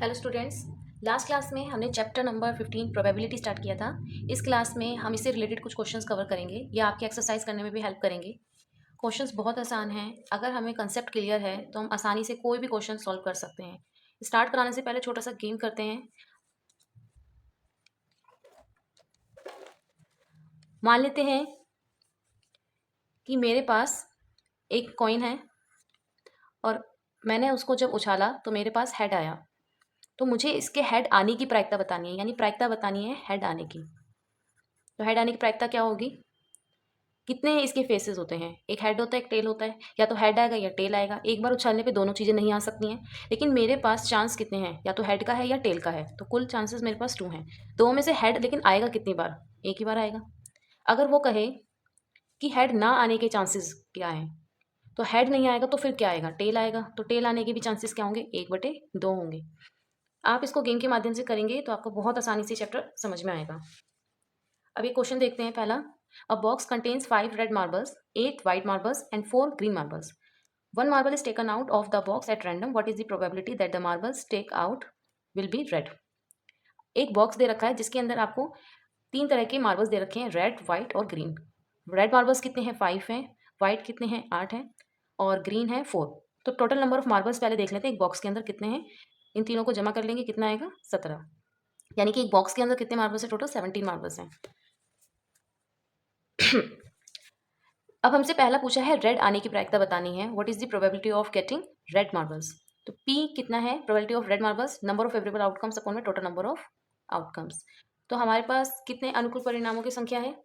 Hello students. Last class में हमने chapter number 15 probability start किया था। इस क्लास में हम इससे रिलेटेड कुछ क्वेश्चंस कवर करेंगे या आपकी एक्सरसाइज करने में भी हेल्प करेंगे। क्वेश्चंस बहुत आसान हैं। अगर हमें कंसेप्ट क्लियर है तो हम आसानी से कोई भी क्वेश्चन सॉल्व कर सकते हैं। स्टार्ट कराने से पहले छोटा सा गेम करते हैं। मान लेते हैं कि मेरे पास एक कॉइन है और मैंने उसको जब उछाला तो मेरे पास हेड आया। तो मुझे इसके हेड आने की प्रायिकता बतानी है, यानी प्रायिकता बतानी है हेड आने की। तो हेड आने की प्रायिकता क्या होगी? कितने इसके फेसेस होते हैं? एक हेड होता है, एक टेल होता है। या तो हेड आएगा या टेल आएगा। एक बार उछालने पे दोनों चीज़ें नहीं आ सकती हैं। लेकिन मेरे पास चांस कितने हैं? या तो हेड का है या टेल का है। तो कुल चांसेस मेरे पास 2 हैं। दो में से हेड लेकिन आएगा कितनी बार? एक ही बार आएगा। अगर वो कहे कि हेड ना आने के चांसेस क्या हैं, तो हेड नहीं आएगा तो फिर क्या आएगा? टेल आएगा। तो टेल आने के भी चांसेस क्या होंगे? 1/2 होंगे। आप इसको गेम के माध्यम से करेंगे तो आपको बहुत आसानी से चैप्टर समझ में आएगा। अब ये क्वेश्चन देखते हैं। पहला, अ box contains 5 red marbles, 8 white marbles and 4 green marbles. One marble is taken out of the box at random. What is the probability that the marbles take out will be red? एक box दे रखा है जिसके अंदर आपको 3 तरह के marbles दे रखे हैं, रेड, व्हाइट और ग्रीन। रेड मार्बल्स कितने हैं? 5 हैं। व्हाइट कितने हैं? 8 हैं। और ग्रीन है 4। तो टोटल नंबर ऑफ मार्बल्स पहले देख लेते हैं, एक बॉक्स के अंदर कितने हैं। इन तीनों को जमा कर लेंगे, कितना आएगा? 17। यानी कि एक बॉक्स के अंदर कितने मार्बल्स है? टोटल 17 मार्बल्स हैं। अब हमसे पहला पूछा है रेड आने की प्रायिकता बतानी है। What is the probability of getting red marbles? तो P कितना है? Probability of red marbles, number of favourable outcomes upon में टोटल नंबर ऑफ आउटकम्स। तो हमारे पास कितने अनुकूल परिणामों की संख्या है?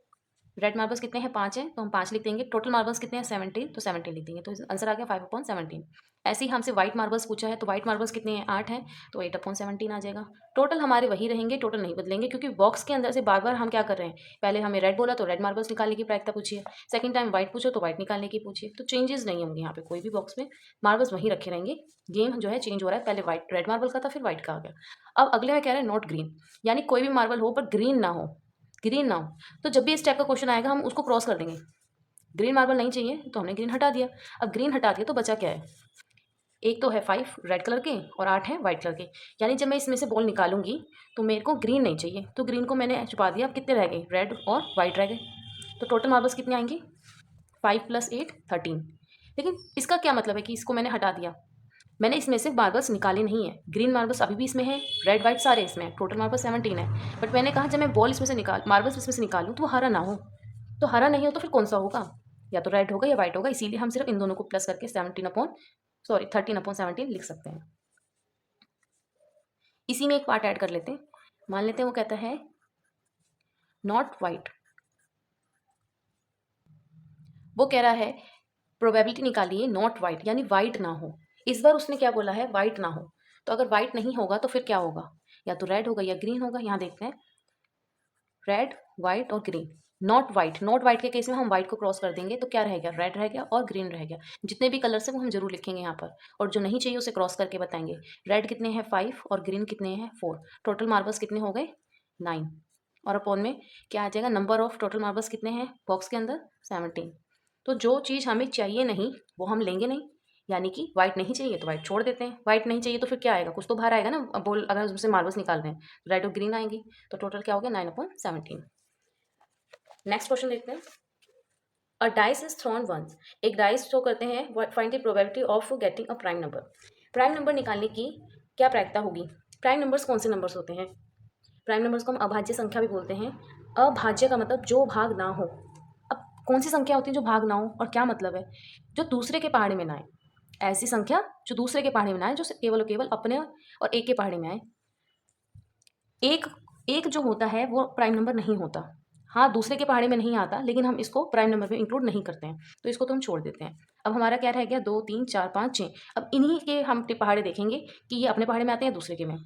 रेड मार्बल्स कितने हैं? 5 हैं, तो हम 5 लिख देंगे। टोटल मार्बल्स कितने हैं? 17, तो 17 लिख देंगे। तो आंसर आ गया 5/17। ऐसे ही हमसे व्हाइट मार्बल्स पूछा है, तो व्हाइट मार्बल्स कितने हैं? 8 हैं, तो 8/17 आ जाएगा। टोटल हमारे वही रहेंगे, टोटल नहीं बदलेंगे, क्योंकि बॉक्स के अंदर से बार बार हम क्या कर रहे हैं, पहले हमें रेड बोला तो रेड मार्बल्स निकालने की प्रायिकता पूछी है, सेकंड टाइम व्हाइट पूछो तो व्हाइट निकालने की पूछी है। तो चेंजेस नहीं होंगे यहाँ पे कोई भी बॉक्स में, मार्बल्स वहीं रखे रहेंगे। गेम जो है चेंज हो रहा है, पहले व्हाइट रेड मार्बल का था, फिर व्हाइट का आ गया। अब अगले में कह रहे हैं नॉट ग्रीन, यानी कोई भी मार्बल हो पर ग्रीन ना हो। ग्रीन ना हो तो जब भी इस टाइप का क्वेश्चन आएगा हम उसको क्रॉस कर देंगे। ग्रीन मार्बल नहीं चाहिए तो हमने ग्रीन हटा दिया। अब ग्रीन हटा दिया तो बचा क्या है? एक तो है 5 रेड कलर के और 8 है व्हाइट कलर के। यानी जब मैं इसमें से बॉल निकालूंगी तो मेरे को ग्रीन नहीं चाहिए, तो ग्रीन को मैंने छुपा दिया। अब कितने रह गए? रेड और व्हाइट रह गए। तो टोटल मार्बल्स कितने आएंगे? 5 + 8 13। लेकिन इसका क्या मतलब है कि इसको मैंने हटा दिया? मैंने इसमें से मार्बल्स निकाले नहीं है। ग्रीन मार्बल्स अभी भी इसमें है, रेड व्हाइट सारे इसमें है, टोटल मार्बल 17 है। बट मैंने कहा जब मैं बॉल इसमें से निकाल मार्बल्स इसमें से निकालूं तो वो हरा ना हो। तो हरा नहीं हो तो फिर कौन सा होगा? या तो रेड होगा या व्हाइट होगा। इसीलिए हम सिर्फ इन दोनों को प्लस करके 13/17 लिख सकते हैं। इसी में एक पार्ट ऐड कर लेते हैं। मान लेते हैं वो कहता है नॉट व्हाइट। वो कह रहा है प्रोबेबिलिटी निकालिए नॉट व्हाइट, यानी व्हाइट ना हो। इस बार उसने क्या बोला है? व्हाइट ना हो। तो अगर व्हाइट नहीं होगा तो फिर क्या होगा? या तो रेड होगा या ग्रीन होगा। यहाँ देखते हैं, रेड, व्हाइट और green. Not white, not white के केस में हम व्हाइट को क्रॉस कर देंगे तो क्या रह गया? रेड रह गया और ग्रीन रह गया। जितने भी कलर्स हैं वो हम जरूर लिखेंगे यहाँ पर, और जो नहीं चाहिए उसे क्रॉस करके बताएंगे। रेड कितने हैं? 5 और ग्रीन कितने हैं? 4। टोटल मार्बल्स कितने हो गए? 9। और अपॉन में क्या आ जाएगा? नंबर ऑफ टोटल मार्बल्स कितने हैं बॉक्स के अंदर? 17। तो जो चीज़ हमें चाहिए नहीं वो हम लेंगे नहीं। यानी कि व्हाइट नहीं चाहिए तो व्हाइट छोड़ देते हैं। व्हाइट नहीं चाहिए तो फिर क्या आएगा? कुछ तो बाहर आएगा ना। अब बोल अगर उसमें मार्बल्स निकाल रहे हैं, रेड और ग्रीन आएंगी। तो टोटल क्या हो गया? 9/17। नेक्स्ट क्वेश्चन देखते हैं। A dice is thrown once. एक डाइस शो करते हैं, find the probability of getting a prime number. Prime number निकालने की क्या प्रायिकता होगी? प्राइम नंबर्स कौन से नंबर्स होते हैं? प्राइम नंबर्स को हम अभाज्य संख्या भी बोलते हैं। अभाज्य का मतलब जो भाग ना हो। अब कौन सी संख्या होती है जो भाग ना हो, और क्या मतलब है? जो दूसरे के पहाड़े में ना आए। ऐसी संख्या जो दूसरे के पहाड़े में ना आए, जो केवल और केवल अपने और एक के पहाड़े में आए। एक एक जो होता है वो प्राइम नंबर नहीं होता। हाँ, दूसरे के पहाड़े में नहीं आता, लेकिन हम इसको प्राइम नंबर में इंक्लूड नहीं करते हैं, तो इसको तो हम छोड़ देते हैं। अब हमारा क्या रह गया? 2 3 4 5 6। अब इन्हीं के हम पहाड़े देखेंगे कि ये अपने पहाड़े में आते हैं या दूसरे के में।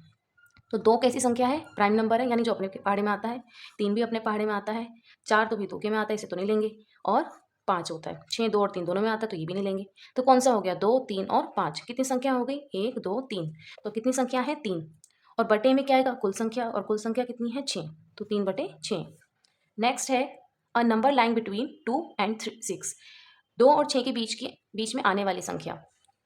तो 2 कैसी संख्या है? प्राइम नंबर है, यानी जो अपने पहाड़े में आता है। 3 भी अपने पहाड़े में आता है। 4 तो भी 2 के में आता है, इसे तो नहीं लेंगे। और 5 होता है। 6 2 और 3 दोनों में आता है, तो ये भी नहीं लेंगे। तो कौन सा हो गया? 2 3 और 5। कितनी संख्या हो गई? 1 2 3। तो कितनी संख्या है? 3। और बटे में क्या आएगा? कुल संख्या, और कुल संख्या कितनी है? 6। तो 3/6। नेक्स्ट है a number line between 2 and 6। 2 और 6 के बीच में आने वाली संख्या।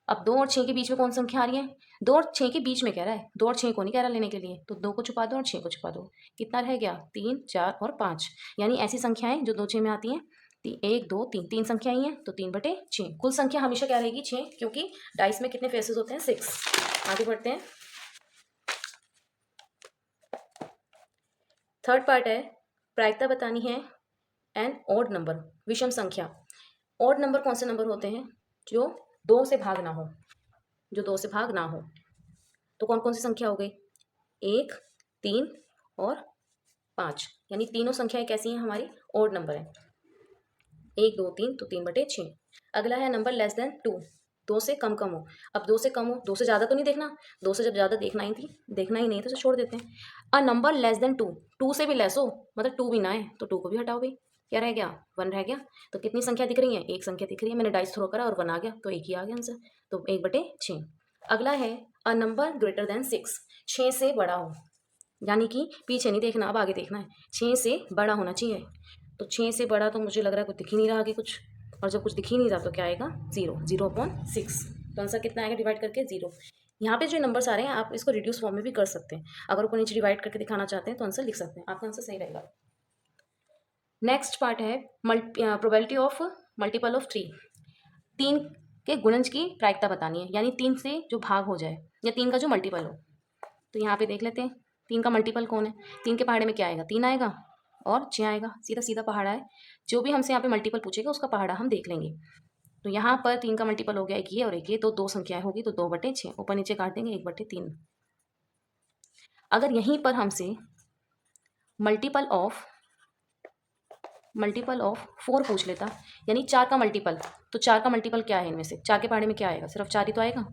अब 2 और 6 के बीच में कौन सी संख्या आ रही है? 2 और 6 के बीच में कह रहा है, 2 और 6 को नहीं कह रहा लेने के लिए। तो 2 को छुपा दो और 6 को छुपा दो। कितना रह गया? 3, 4 और 5। यानी ऐसी संख्याएं जो 2, 6 में आती हैं। 1, 2, 3, 3 संख्या आई हैं तो 3/6। कुल संख्या हमेशा क्या रहेगी? 6, क्योंकि डाइस में कितने फेसेस होते हैं? 6। आगे बढ़ते हैं। थर्ड पार्ट है, प्रायिकता बतानी है एन ऑड नंबर, विषम संख्या। ऑड नंबर कौन से नंबर होते हैं? जो 2 से भाग ना हो, जो 2 से भाग ना हो। तो कौन कौन सी संख्या हो गई? 1, 3 और 5। यानी तीनों संख्याएं कैसी हैं? हमारी ऑड नंबर है। 1, 2, 3 तो 3/6। अगला है नंबर लेस देन 2, 2 से कम कम हो। अब 2 से कम हो, 2 से ज़्यादा तो नहीं देखना। 2 से जब ज़्यादा देखना ही नहीं तो उसे छोड़ देते हैं। अ नंबर लेस देन 2, 2 से भी लेस हो, मतलब 2 भी ना है तो 2 को भी हटाओ भाई। क्या रह गया? 1 रह गया। तो कितनी संख्या दिख रही है? एक संख्या दिख रही है। मैंने डाइस थ्रो करा और 1 आ गया, तो एक ही आ गया आंसर। तो 1/6। अगला है अ नंबर ग्रेटर देन 6, 6 से बड़ा हो। यानी कि पीछे नहीं देखना, अब आगे देखना है। 6 से बड़ा होना चाहिए। तो 6 से बड़ा तो मुझे लग रहा है कुछ दिख ही नहीं रहा आगे कुछ। और जब कुछ दिख ही नहीं रहा तो क्या आएगा? 0, 0/6। तो आंसर कितना आएगा डिवाइड करके? 0। यहाँ पे जो नंबर्स आ रहे हैं आप इसको रिड्यूस फॉर्म में भी कर सकते हैं। अगर ऊपर नीचे डिवाइड करके दिखाना चाहते हैं तो आंसर लिख सकते हैं, आपका आंसर सही रहेगा। नेक्स्ट पार्ट है प्रोबेबिलिटी ऑफ मल्टीपल ऑफ 3। 3 के गुणज की प्रायिकता बतानी है, यानी 3 से जो भाग हो जाए या 3 का जो मल्टीपल हो। तो यहाँ पे देख लेते हैं 3 का मल्टीपल कौन है। 3 के पहाड़े में क्या आएगा? 3 आएगा और 6 आएगा। सीधा सीधा पहाड़ा है। जो भी हमसे यहाँ पे मल्टीपल पूछेगा उसका पहाड़ा हम देख लेंगे। तो यहाँ पर 3 का मल्टीपल हो गया एक ये और एक ये, तो 2 संख्याएं होगी तो 2/6। ऊपर नीचे काट देंगे 1/3। अगर यहीं पर हमसे मल्टीपल ऑफ 4 पूछ लेता, यानी 4 का मल्टीपल, तो 4 का मल्टीपल क्या है इनमें से? 4 के पहाड़े में क्या आएगा? सिर्फ 4 ही तो आएगा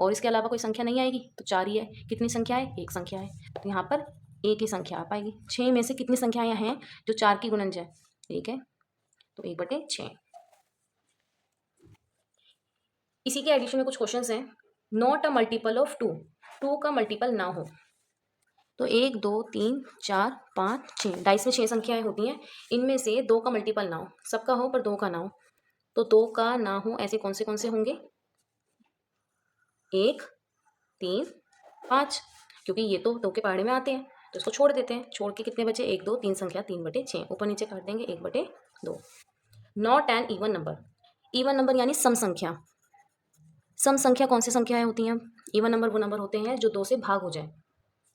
और इसके अलावा कोई संख्या नहीं आएगी, तो 4 ही है। कितनी संख्या है? एक संख्या है। तो यहाँ पर एक ही संख्या आ पाएगी। 6 में से कितनी संख्याएं हैं जो 4 की गुणज है? एक है, तो 1/6। इसी के एडिशन में कुछ क्वेश्चंस हैं। नॉट अ मल्टीपल ऑफ 2, 2 का मल्टीपल ना हो। तो 1, 2, 3, 4, 5, 6, डाइस में 6 संख्याएं होती हैं। इनमें से 2 का मल्टीपल ना हो, सबका हो पर 2 का ना हो। तो 2 का ना हो ऐसे कौन से होंगे? 1, 3, 5, क्योंकि ये तो 2 के पहाड़े में आते हैं तो इसको छोड़ देते हैं। छोड़ के कितने बचे? 1, 2, 3 संख्या 3/6। ऊपर नीचे काट देंगे 1/2। Not an even number, even number यानी सम संख्या। सम संख्या कौन सी संख्याएं होती हैं? इवन नंबर वो नंबर होते हैं जो 2 से भाग हो जाए।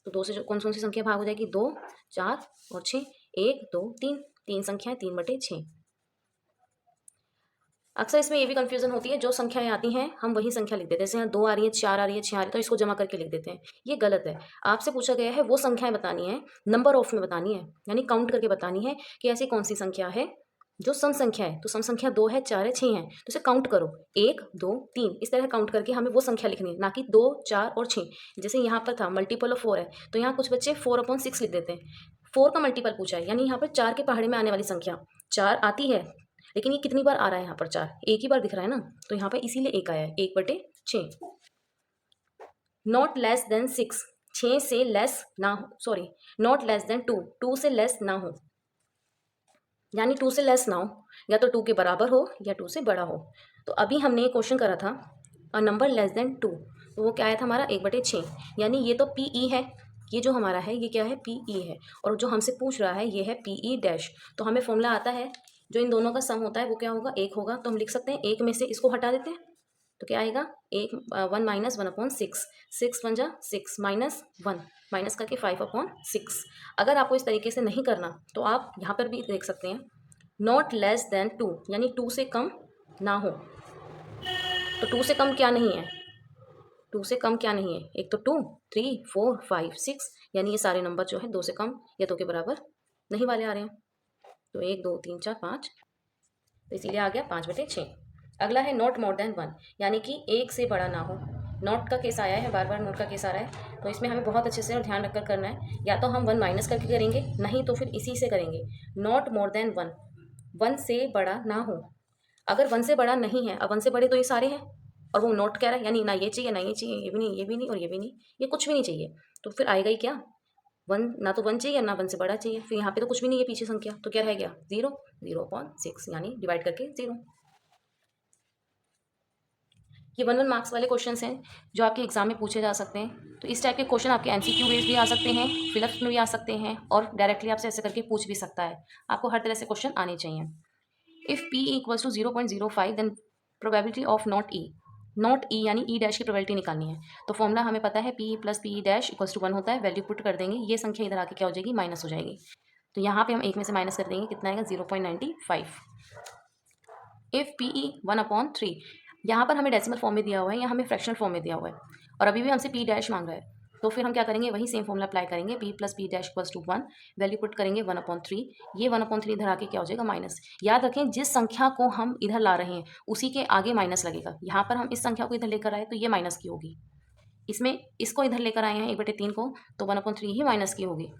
तो 2 से कौन सी संख्या भाग हो जाएगी? 2, 4 और 6। 1, 2, 3, 3 संख्याएं 3/6। अक्सर इसमें ये भी कंफ्यूजन होती है, जो संख्याएं आती हैं हम वही संख्या लिख देते हैं। जैसे यहाँ 2 आ रही है, 4 आ रही है, 6 आ रही है, तो इसको जमा करके लिख देते हैं। ये गलत है। आपसे पूछा गया है वो संख्याएं बतानी है, नंबर ऑफ में बतानी है, यानी काउंट करके बतानी है कि ऐसी कौन सी संख्या है जो सम संख्या है। तो सम संख्या 2 है, 4 है, 6 है, तो इसे काउंट करो। 1, 2, 3 इस तरह काउंट करके हमें वो संख्या लिखनी है, ना कि 2, 4 और 6। जैसे यहाँ पर था मल्टीपल ऑफ 4 है, तो यहाँ कुछ बच्चे 4/6 लिख देते हैं। 4 का मल्टीपल पूछा है, यानी यहाँ पर 4 के पहाड़े में आने वाली संख्या 4 आती है, लेकिन ये कितनी बार आ रहा है? यहाँ पर 4 एक ही बार दिख रहा है ना, तो यहाँ पर इसीलिए 1 आया है, 1/6। नॉट लेस देन 6, 6 से लेस ना हो, सॉरी, नॉट लेस देन 2, 2 से लेस ना हो। यानी 2 से लेस ना हो, या तो 2 के बराबर हो या 2 से बड़ा हो। तो अभी हमने क्वेश्चन करा था अ नंबर लेस देन 2, तो वो क्या आया था हमारा? 1/6। यानी ये तो PE है, ये जो हमारा है ये क्या है? PE है। और जो हमसे पूछ रहा है ये है PE डैश। तो हमें फॉर्मूला आता है, जो इन दोनों का सम होता है वो क्या होगा? 1 होगा। तो हम लिख सकते हैं 1 में से इसको हटा देते हैं, तो क्या आएगा? 1 माइनस 1/6, 6 1 जा 6 माइनस 1, माइनस करके 5/6। अगर आपको इस तरीके से नहीं करना तो आप यहाँ पर भी देख सकते हैं, नॉट लेस देन 2, यानी 2 से कम ना हो। तो 2 से कम क्या नहीं है? 2 से कम क्या नहीं है? एक तो 2, 3, 4, 5, 6, यानी ये सारे नंबर जो है 2 से कम या 2 के बराबर नहीं वाले आ रहे हैं। तो 1, 2, 3, 4, 5, तो इसीलिए आ गया 5/6। अगला है नॉट मोर देन 1, यानी कि 1 से बड़ा ना हो। नॉट का केस आया है, बार बार नोट का केस आ रहा है, तो इसमें हमें बहुत अच्छे से और ध्यान रखकर करना है। या तो हम 1 माइनस करके करेंगे, नहीं तो फिर इसी से करेंगे। नॉट मोर देन 1, 1 से बड़ा ना हो। अगर 1 से बड़ा नहीं है, अब 1 से बड़े तो ये सारे हैं, और वो नॉट कह रहा है, यानी ना ये चाहिए ना ये चाहिए, ये भी नहीं, ये भी नहीं और ये भी नहीं, ये कुछ भी नहीं चाहिए। तो फिर आएगा ही क्या? 1, ना तो 1 चाहिए ना 1 से बड़ा चाहिए। फिर यहाँ पे तो कुछ भी नहीं है पीछे संख्या, तो क्या रह गया? 0, 0/6, यानी डिवाइड करके 0। ये 1-1 मार्क्स वाले क्वेश्चंस हैं जो आपके एग्जाम में पूछे जा सकते हैं। तो इस टाइप के क्वेश्चन आपके एमसीक्यू बेस्ड भी आ सकते हैं, फिलअप्स में भी आ सकते हैं और डायरेक्टली आपसे ऐसे करके पूछ भी सकता है। आपको हर तरह से क्वेश्चन आने चाहिए। If P equals to 0.05 then probability of not E यानी ई डैश की प्रोबेबिलिटी निकालनी है। तो फॉर्मूला हमें पता है p plus p dash equals to 1 होता है। वैल्यू पुट कर देंगे, ये संख्या इधर आके क्या हो जाएगी, माइनस हो जाएगी। तो यहाँ पे हम एक में से माइनस कर देंगे, कितना आएगा 0.95। इफ़ पी ई 1/3, यहाँ पर हमें डेसिमल फॉर्म में दिया हुआ है या हमें फ्रैक्शनल फॉर्म में दिया हुआ है और अभी भी हमसे पी डैश मांग रहा है। तो फिर हम क्या करेंगे, वही सेम फॉर्मूला अप्लाई करेंगे, p plus p dash equals to 1। Value put करेंगे 1/3। ये 1/3 इधर आके क्या हो जाएगा, माइनस। याद रखें जिस संख्या को हम इधर ला रहे हैं उसी के आगे माइनस लगेगा। यहाँ पर हम इस संख्या को इधर लेकर आए तो ये माइनस की होगी, इसमें इसको इधर लेकर आए हैं 1/3 को, तो 1/3 ही माइनस की होगी।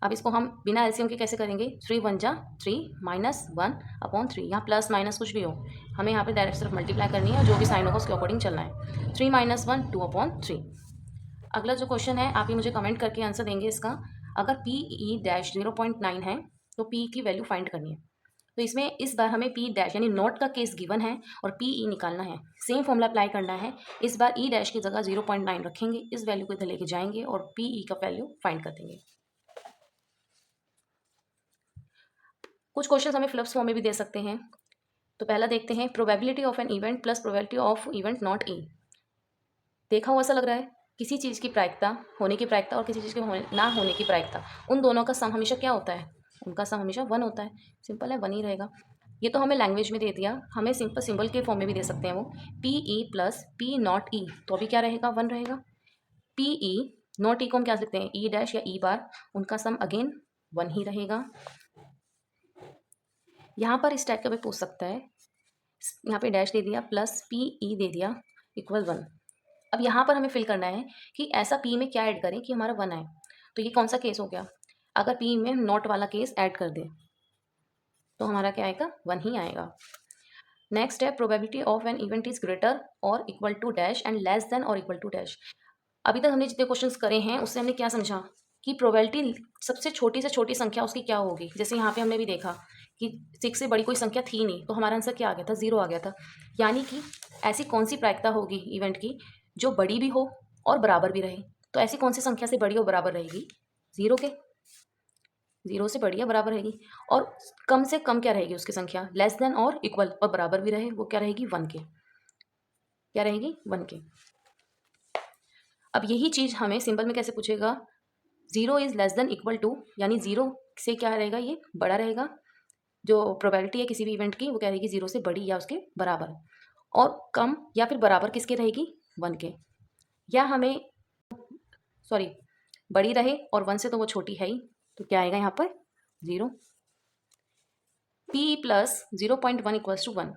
अब इसको हम बिना एलसीएम के कैसे करेंगे, 3 1 जा 3 माइनस 1/3। यहाँ प्लस माइनस कुछ भी हो, हमें यहाँ पे डायरेक्ट सिर्फ मल्टीप्लाई करनी है और जो भी साइन होगा उसके अकॉर्डिंग चलना है। 3 माइनस 1 2/3। अगला जो क्वेश्चन है आप ये मुझे कमेंट करके आंसर देंगे इसका। अगर पी ई डैश 0.9 है तो पी की वैल्यू फाइंड करनी है। तो इसमें इस बार हमें पी डैश यानी नॉट का केस गिवन है और पी ई निकालना है। सेम फॉर्मूला अप्लाई करना है। इस बार ई डैश की जगह 0.9 रखेंगे, इस वैल्यू को इधर लेके जाएंगे और पी ई का वैल्यू फाइंड कर देंगे। कुछ क्वेश्चन हमें फ्लप्स फॉर्म में भी दे सकते हैं। तो पहला देखते हैं, probability of an event plus probability of event not E. देखा हुआ ऐसा लग रहा है, किसी चीज़ की प्रायिकता होने की प्रायिकता और किसी चीज़ के ना होने की प्रायिकता, उन दोनों का सम हमेशा क्या होता है, उनका सम हमेशा 1 होता है। सिंपल है, 1 ही रहेगा। ये तो हमें लैंग्वेज में दे दिया, हमें सिंपल सिंबल के फॉर्म में भी दे सकते हैं वो, P E plus P not E. तो अभी क्या रहेगा, 1 रहेगा। पी ई नॉट ई को हम क्या लिखते हैं, ई डैश या ई बार, उनका सम अगेन 1 ही रहेगा। यहाँ पर इस टाइप का भी पूछ सकता है, यहाँ पे डैश दे दिया प्लस पी ई दे दिया इक्वल 1। अब यहाँ पर हमें फिल करना है कि ऐसा पी में क्या ऐड करें कि हमारा 1 आए। तो ये कौन सा केस हो गया, अगर पी में नॉट वाला केस ऐड कर दें तो हमारा क्या आएगा, 1 ही आएगा। नेक्स्ट है, probability of an event is greater और equal to dash and less than और इक्वल टू डैश। अभी तक हमने जितने क्वेश्चंस करे हैं उससे हमने क्या समझा कि प्रोबेबिलिटी सबसे छोटी से छोटी संख्या उसकी क्या होगी। जैसे यहाँ पे हमने भी देखा कि 6 से बड़ी कोई संख्या थी नहीं, तो हमारा आंसर क्या आ गया था, 0 आ गया था। यानी कि ऐसी कौन सी प्रायिकता होगी इवेंट की जो बड़ी भी हो और बराबर भी रहे। तो ऐसी कौन सी संख्या से बड़ी और बराबर रहेगी, 0 के, 0 से बड़ी या बराबर रहेगी। और कम से कम क्या रहेगी उसकी संख्या, लेस देन और इक्वल और बराबर भी रहे, वो क्या रहेगी, 1 के। क्या रहेगी, 1 के। अब यही चीज़ हमें सिंबल में कैसे पूछेगा, 0 is less than equal to, यानी 0 से क्या रहेगा, ये बड़ा रहेगा। जो प्रोबेबिलिटी है किसी भी इवेंट की वो क्या रहेगी, 0 से बड़ी या उसके बराबर। और कम या फिर बराबर किसके रहेगी, 1 के। या हमें सॉरी बड़ी रहे और 1 से तो वो छोटी है ही, तो क्या आएगा यहाँ पर, 0। P plus 0.1 equals to 1।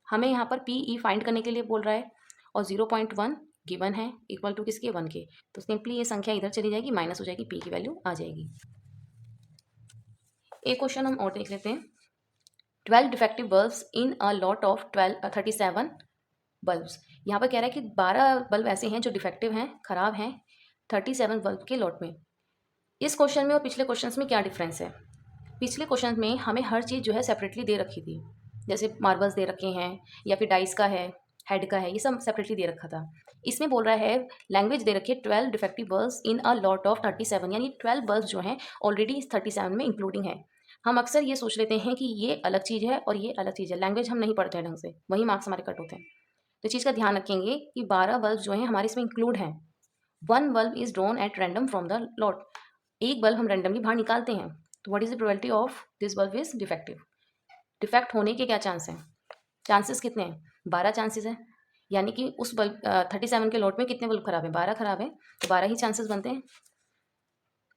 हमें यहाँ पर पी ई फाइंड करने के लिए बोल रहा है और 0.1 गिवन है, इक्वल टू किसके, 1 के। तो सिंपली ये संख्या इधर चली जाएगी, माइनस हो जाएगी, पी की वैल्यू आ जाएगी। एक क्वेश्चन हम और देख लेते हैं। 12 defective bulbs in a lot of 37 bulbs. यहाँ पर कह रहा है कि 12 बल्ब ऐसे हैं जो डिफेक्टिव हैं, खराब हैं 37 बल्ब के लॉट में। इस क्वेश्चन में और पिछले क्वेश्चन में क्या डिफरेंस है, पिछले क्वेश्चन में हमें हर चीज़ जो है सेपरेटली दे रखी थी, जैसे मार्बल्स दे रखे हैं या फिर डाइस का है, हेड का है, ये सब सेपरेटली दे रखा था। इसमें बोल रहा है लैंग्वेज दे रखी है 12 defective bulbs in a lot of 37, यानी 12 बल्ब जो हैं ऑलरेडी इस 37 में इंक्लूडिंग है। हम अक्सर ये सोच लेते हैं कि ये अलग चीज़ है और ये अलग चीज़ है, लैंग्वेज हम नहीं पढ़ते हैं ढंग से, वही मार्क्स हमारे कट होते हैं। तो चीज़ का ध्यान रखेंगे कि 12 बल्ब जो हैं हमारे इसमें इंक्लूड हैं। 1 bulb is drawn at random from the lot, एक बल्ब हम रैंडमली बाहर निकालते हैं। तो what is the probability of this bulb is defective. Defect होने के क्या चांस हैं, चांसेस कितने हैं, 12 चांसेस हैं। यानी कि उस बल्ब 37 के लॉट में कितने बल्ब खराब हैं, 12 खराब हैं, तो 12 ही चांसेस बनते हैं।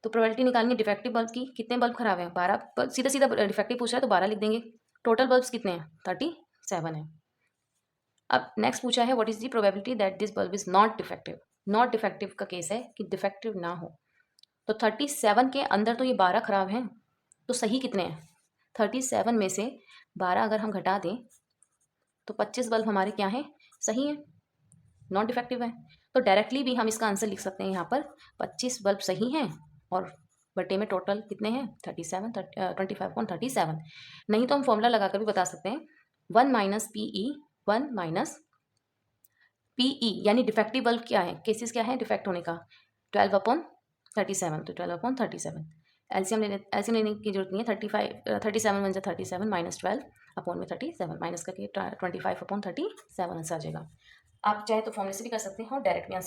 तो प्रोबेबिलिटी निकालनी है डिफेक्टिव बल्ब की, कितने बल्ब खराब हैं, 12। सीधा सीधा डिफेक्टिव पूछ रहा है तो 12 लिख देंगे। टोटल बल्ब्स कितने हैं, 37 है। अब नेक्स्ट पूछा है what is the probability that this bulb is not defective. Not defective का केस है कि डिफेक्टिव ना हो। तो 37 के अंदर तो ये 12 खराब हैं, तो सही कितने हैं, 37 में से 12 अगर हम घटा दें तो 25 बल्ब हमारे क्या हैं, सही हैं, नॉट डिफेक्टिव है। तो डायरेक्टली भी हम इसका आंसर लिख सकते हैं, यहाँ पर 25 बल्ब सही हैं और बटे में टोटल कितने हैं, 25/37। नहीं तो हम फॉर्मूला लगाकर भी बता सकते हैं, 1 minus P E 1 minus PE यानी डिफेक्टिव बल्ब क्या है, केसेस क्या है डिफेक्ट होने का, 12/37, तो 12/37 एलसीएम लेने की जरूरत नहीं है, 37 वन 37 माइनस 12/37 माइनस करके 25/37 आंसर आ जाएगा। आप चाहे तो फॉर्मूले से भी कर सकते हैं और डायरेक्ट भी आंसर